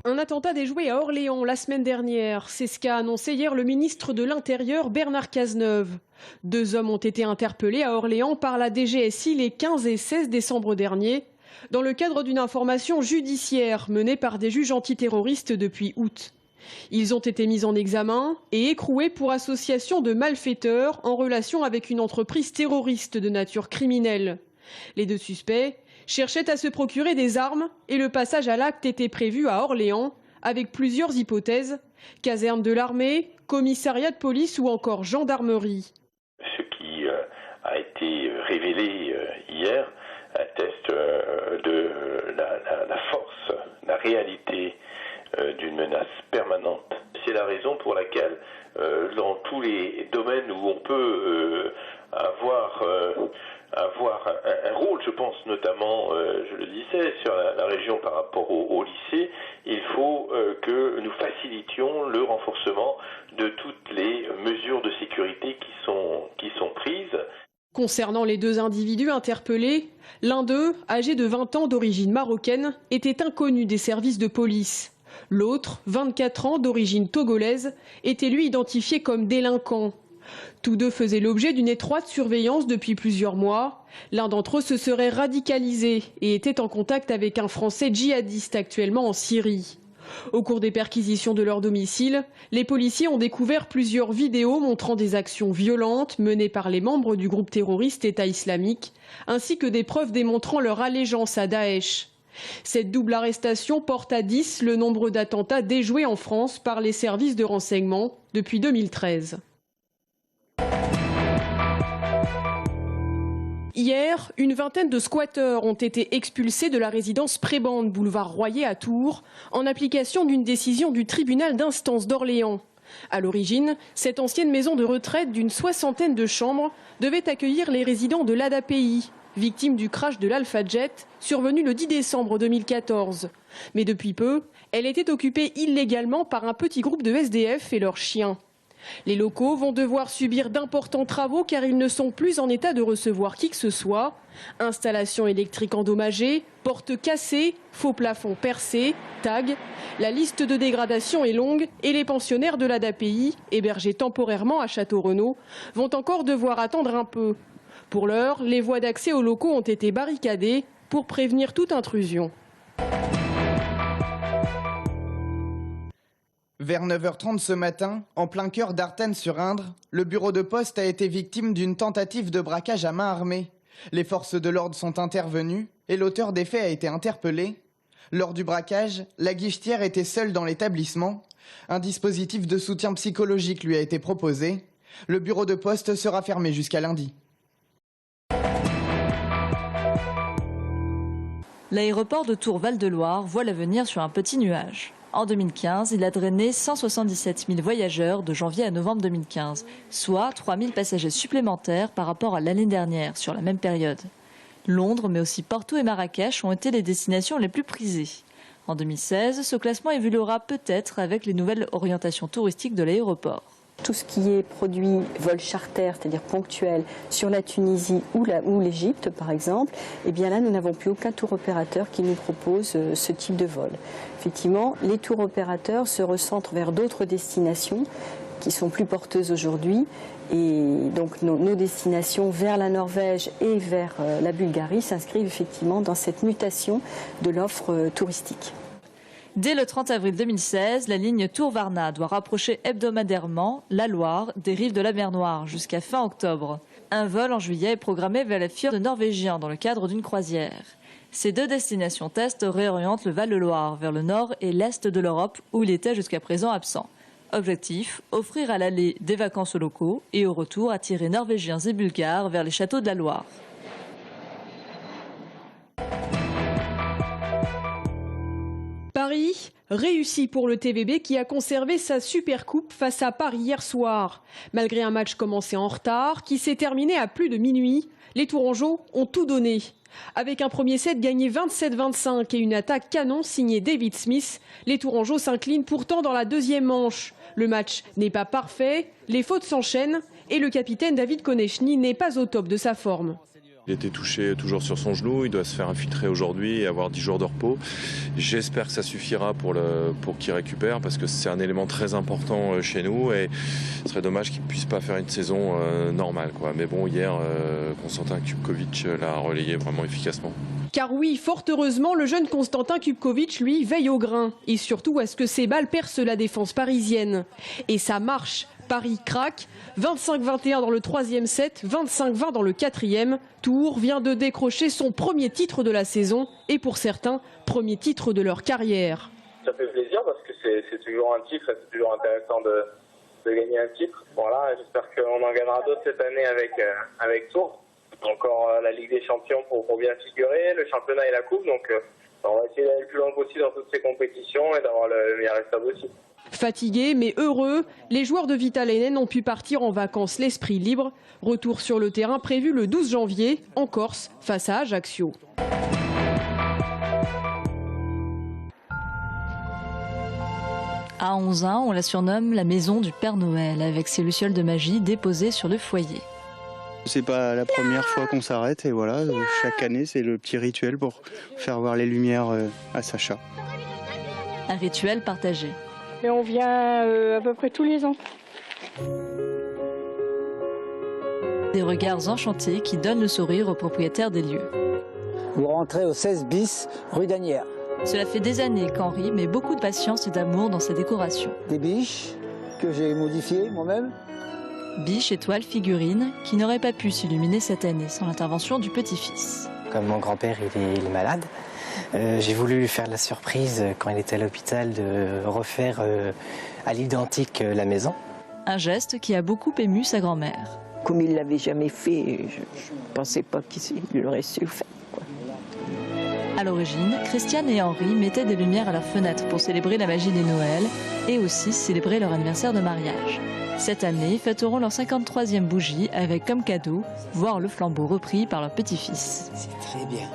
Un attentat déjoué à Orléans la semaine dernière. C'est ce qu'a annoncé hier le ministre de l'Intérieur Bernard Cazeneuve. 2 hommes ont été interpellés à Orléans par la DGSI les 15 et 16 décembre dernier, dans le cadre d'une information judiciaire menée par des juges antiterroristes depuis août. Ils ont été mis en examen et écroués pour association de malfaiteurs en relation avec une entreprise terroriste de nature criminelle. Les 2 suspects cherchaient à se procurer des armes et le passage à l'acte était prévu à Orléans avec plusieurs hypothèses, caserne de l'armée, commissariat de police ou encore gendarmerie. Ce qui a été révélé hier atteste de la force, la réalité d'une menace permanente. C'est la raison pour laquelle dans tous les domaines où on peut avoir un rôle, je pense notamment, je le disais, sur la région par rapport au lycée, il faut que nous facilitions le renforcement de toutes les mesures de sécurité qui sont prises. Concernant les 2 individus interpellés, l'un d'eux, âgé de 20 ans d'origine marocaine, était inconnu des services de police. L'autre, 24 ans d'origine togolaise, était lui identifié comme délinquant. Tous 2 faisaient l'objet d'une étroite surveillance depuis plusieurs mois. L'un d'entre eux se serait radicalisé et était en contact avec un Français djihadiste actuellement en Syrie. Au cours des perquisitions de leur domicile, les policiers ont découvert plusieurs vidéos montrant des actions violentes menées par les membres du groupe terroriste État islamique, ainsi que des preuves démontrant leur allégeance à Daesh. Cette double arrestation porte à 10 le nombre d'attentats déjoués en France par les services de renseignement depuis 2013. Hier, une vingtaine de squatteurs ont été expulsés de la résidence Prébande, boulevard Royer à Tours, en application d'une décision du tribunal d'instance d'Orléans. À l'origine, cette ancienne maison de retraite d'une 60aine de chambres devait accueillir les résidents de l'ADAPI, victimes du crash de l'Alpha Jet, survenu le 10 décembre 2014. Mais depuis peu, elle était occupée illégalement par un petit groupe de SDF et leurs chiens. Les locaux vont devoir subir d'importants travaux car ils ne sont plus en état de recevoir qui que ce soit. Installations électriques endommagées, portes cassées, faux plafonds percés, tags. La liste de dégradation est longue et les pensionnaires de l'ADAPI, hébergés temporairement à Château-Renaud, vont encore devoir attendre un peu. Pour l'heure, les voies d'accès aux locaux ont été barricadées pour prévenir toute intrusion. Vers 9h30 ce matin, en plein cœur d'Artennes-sur-Indre, le bureau de poste a été victime d'une tentative de braquage à main armée. Les forces de l'ordre sont intervenues et l'auteur des faits a été interpellé. Lors du braquage, la guichetière était seule dans l'établissement. Un dispositif de soutien psychologique lui a été proposé. Le bureau de poste sera fermé jusqu'à lundi. L'aéroport de Tours-Val-de-Loire voit l'avenir sur un petit nuage. En 2015, il a drainé 177 000 voyageurs de janvier à novembre 2015, soit 3 000 passagers supplémentaires par rapport à l'année dernière sur la même période. Londres, mais aussi Porto et Marrakech ont été les destinations les plus prisées. En 2016, ce classement évoluera peut-être avec les nouvelles orientations touristiques de l'aéroport. Tout ce qui est produit vol charter, c'est-à-dire ponctuel, sur la Tunisie ou l'Égypte par exemple, eh bien là nous n'avons plus aucun tour opérateur qui nous propose ce type de vol. Effectivement, les tours opérateurs se recentrent vers d'autres destinations qui sont plus porteuses aujourd'hui et donc nos destinations vers la Norvège et vers la Bulgarie s'inscrivent effectivement dans cette mutation de l'offre touristique. Dès le 30 avril 2016, la ligne Tours-Varna doit rapprocher hebdomadairement la Loire des rives de la mer Noire jusqu'à fin octobre. Un vol en juillet est programmé vers les fjords norvégiens dans le cadre d'une croisière. Ces 2 destinations test réorientent le Val-de-Loire vers le nord et l'est de l'Europe où il était jusqu'à présent absent. Objectif, offrir à l'aller des vacances aux locaux et au retour attirer Norvégiens et Bulgares vers les châteaux de la Loire. Paris, réussi pour le TVB qui a conservé sa Supercoupe face à Paris hier soir. Malgré un match commencé en retard, qui s'est terminé à plus de minuit, les Tourangeaux ont tout donné. Avec un premier set gagné 27-25 et une attaque canon signée David Smith, les Tourangeaux s'inclinent pourtant dans la deuxième manche. Le match n'est pas parfait, les fautes s'enchaînent et le capitaine David Konechny n'est pas au top de sa forme. Il était touché toujours sur son genou, il doit se faire infiltrer aujourd'hui et avoir 10 jours de repos. J'espère que ça suffira pour qu'il récupère parce que c'est un élément très important chez nous et ce serait dommage qu'il ne puisse pas faire une saison normale, quoi. Mais bon, hier, Konstantin Kupkovic l'a relayé vraiment efficacement. Car oui, fort heureusement, le jeune Konstantin Kupkovic, lui, veille au grain. Et surtout à ce que ses balles percent la défense parisienne. Et ça marche. Paris craque, 25-21 dans le 3e set, 25-20 dans le 4e. Tours vient de décrocher son premier titre de la saison et pour certains, premier titre de leur carrière. Ça fait plaisir parce que c'est toujours un titre et c'est toujours intéressant de gagner un titre. Voilà, j'espère qu'on en gagnera d'autres cette année avec Tours. Encore la Ligue des Champions pour bien figurer, le championnat et la coupe. Donc on va essayer d'aller le plus loin possible dans toutes ces compétitions et d'avoir le meilleur résultat possible. Fatigués mais heureux, les joueurs de Vitalainen ont pu partir en vacances l'esprit libre. Retour sur le terrain prévu le 12 janvier en Corse face à Ajaccio. À 11 ans, on la surnomme la maison du Père Noël, avec ses lucioles de magie déposées sur le foyer. C'est pas la première fois qu'on s'arrête et voilà, chaque année c'est le petit rituel pour faire voir les lumières à Sacha. Un rituel partagé. Et on vient à peu près tous les ans. Des regards enchantés qui donnent le sourire aux propriétaires des lieux. Vous rentrez au 16 bis, rue d'Anières. Cela fait des années qu'Henri met beaucoup de patience et d'amour dans ses décorations. Des biches que j'ai modifiées moi-même. Biches, étoiles, figurines qui n'auraient pas pu s'illuminer cette année sans l'intervention du petit-fils. Comme mon grand-père il est malade, j'ai voulu lui faire la surprise quand il était à l'hôpital de refaire à l'identique la maison. Un geste qui a beaucoup ému sa grand-mère. Comme il ne l'avait jamais fait, je ne pensais pas qu'il aurait su le faire. À l'origine, Christiane et Henri mettaient des lumières à leurs fenêtres pour célébrer la magie des Noëls et aussi célébrer leur anniversaire de mariage. Cette année, fêteront leur 53e bougie avec comme cadeau, voir le flambeau repris par leur petit-fils. C'est très bien.